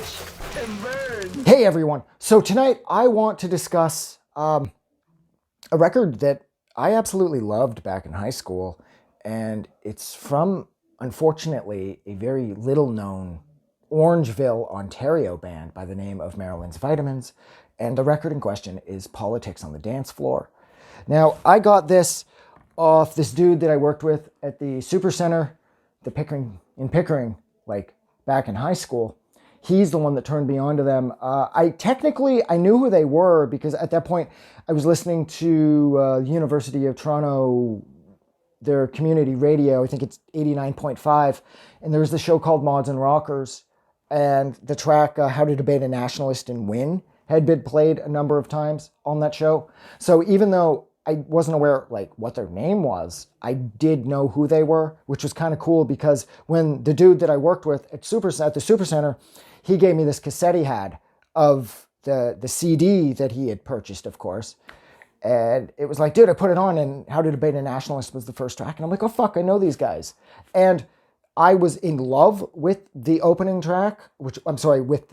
Crash and burn. Hey everyone, so tonight I want to discuss a record that I absolutely loved back in high school, and it's from, unfortunately, a very little known Orangeville, Ontario band by the name of Marilyns, and the record in question is Politics on the Dance Floor. Now, I got this off this dude that I worked with at the Supercenter, in Pickering, like back in high school. He's the one that turned me on to them. I knew who they were because at that point I was listening to University of Toronto, their community radio. I think it's 89.5. And there was the show called Mods and Rockers. And the track How to Debate a Nationalist and Win had been played a number of times on that show. So even though I wasn't aware like what their name was, I did know who they were, which was kind of cool because when the dude that I worked with at the Supercenter, he gave me this cassette he had of the CD that he had purchased, of course. And it was like, dude, I put it on and How to Debate a Nationalist was the first track. And I'm like, oh, fuck, I know these guys. And I was in love with the opening track, with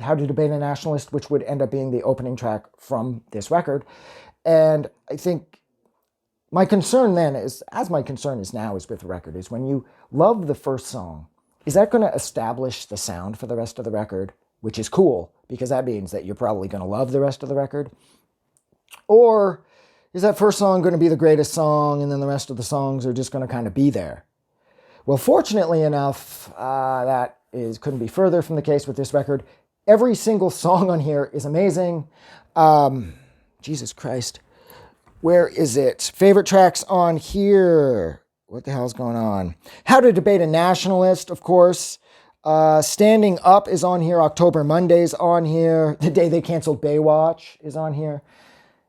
How to Debate a Nationalist, which would end up being the opening track from this record. And I think my concern then is, as my concern is now is with the record, is when you love the first song, is that going to establish the sound for the rest of the record? Which is cool, because that means that you're probably going to love the rest of the record. Or is that first song going to be the greatest song, and then the rest of the songs are just going to kind of be there? Well, fortunately enough, couldn't be further from the case with this record. Every single song on here is amazing. Jesus Christ. Where is it? Favorite tracks on here. What the hell's going on? How to Debate a Nationalist, of course. Standing Up is on here. October Monday's on here. The Day They Canceled Baywatch is on here.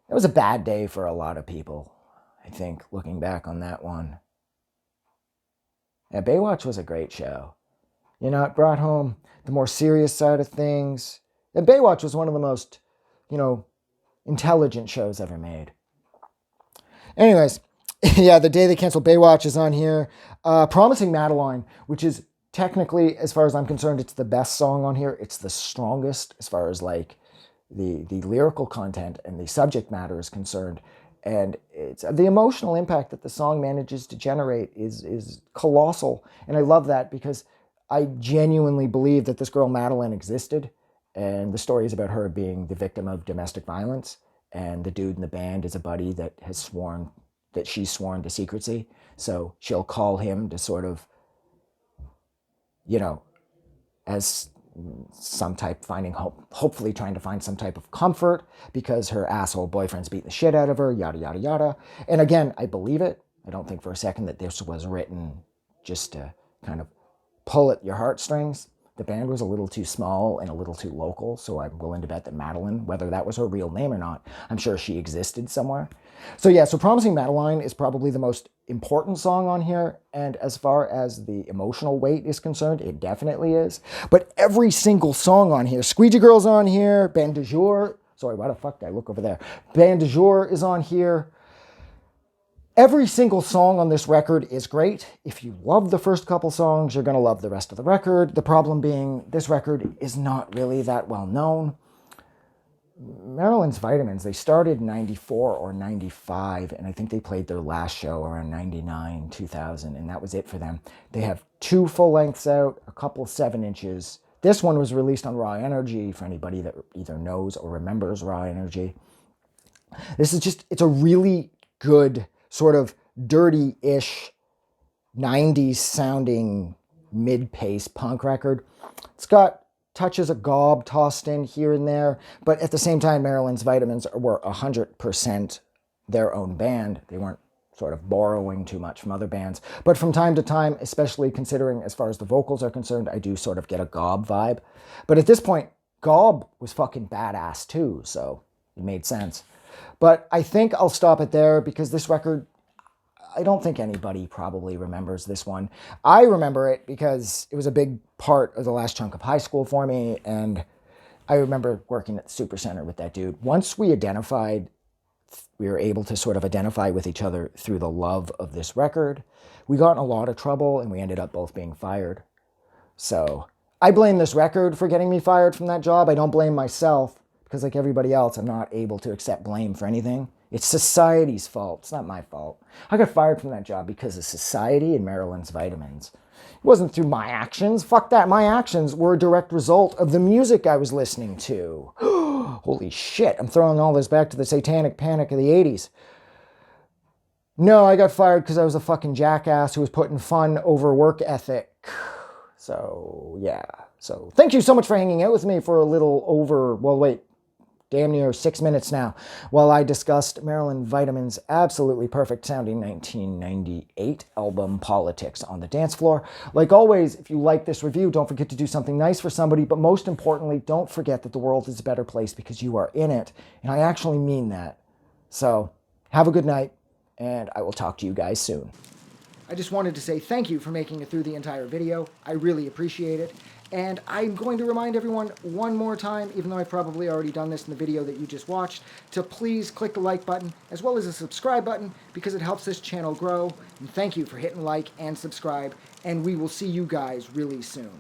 It was a bad day for a lot of people, I think, looking back on that one. Yeah, Baywatch was a great show. You know, it brought home the more serious side of things. And Baywatch was one of the most, intelligent shows ever made. Anyways, yeah, The Day They Canceled Baywatch is on here. Promising Madeline, which is technically, as far as I'm concerned, it's the best song on here. It's the strongest as far as like the lyrical content and the subject matter is concerned. And it's the emotional impact that the song manages to generate is colossal. And I love that because I genuinely believe that this girl Madeline existed. And the story is about her being the victim of domestic violence. And the dude in the band is a buddy that she's sworn to secrecy. So she'll call him to sort of, as some type hopefully trying to find some type of comfort because her asshole boyfriend's beating the shit out of her, yada, yada, yada. And again, I believe it. I don't think for a second that this was written just to kind of pull at your heartstrings. The band was a little too small and a little too local, so I'm willing to bet that Madeline, whether that was her real name or not, I'm sure she existed somewhere. So Promising Madeline is probably the most important song on here, and as far as the emotional weight is concerned, it definitely is. But every single song on here, Squeegee Girl's on here, Band du Jour, sorry, why the fuck did I look over there? Band du Jour is on here. Every single song on this record is great. If you love the first couple songs, you're going to love the rest of the record. The problem being, this record is not really that well known. Marilyns, they started in 94 or 95, and I think they played their last show around 99, 2000, and that was it for them. They have 2 full lengths out, a couple 7 inches. This one was released on Raw Energy, for anybody that either knows or remembers Raw Energy. It's a really good sort of dirty-ish 90s sounding mid-pace punk record. It's got touches of gob tossed in here and there, but at the same time, Marilyns were 100% their own band. They weren't sort of borrowing too much from other bands. But from time to time, especially considering as far as the vocals are concerned, I do sort of get a gob vibe. But at this point, gob was fucking badass too, so it made sense. But I think I'll stop it there because this record, I don't think anybody probably remembers this one. I remember it because it was a big part of the last chunk of high school for me, and I remember working at the Supercenter with that dude. Once we were able to sort of identify with each other through the love of this record. We got in a lot of trouble, and we ended up both being fired. So I blame this record for getting me fired from that job. I don't blame myself because, like everybody else, I'm not able to accept blame for anything. It's society's fault. It's not my fault. I got fired from that job because of society and Marilyns vitamins. It wasn't through my actions. Fuck that. My actions were a direct result of the music I was listening to. Holy shit. I'm throwing all this back to the satanic panic of the 80s. No, I got fired because I was a fucking jackass who was putting fun over work ethic. So, yeah. So, thank you so much for hanging out with me for a little over, well, wait, damn near 6 minutes now, while I discussed Marilyns Vitamins' absolutely perfect sounding 1998 album, Politics on the Dance Floor. Like always, if you like this review, don't forget to do something nice for somebody, but most importantly, don't forget that the world is a better place because you are in it, and I actually mean that. So, have a good night, and I will talk to you guys soon. I just wanted to say thank you for making it through the entire video. I really appreciate it. And I'm going to remind everyone one more time, even though I've probably already done this in the video that you just watched, to please click the like button as well as the subscribe button because it helps this channel grow. And thank you for hitting like and subscribe. And we will see you guys really soon.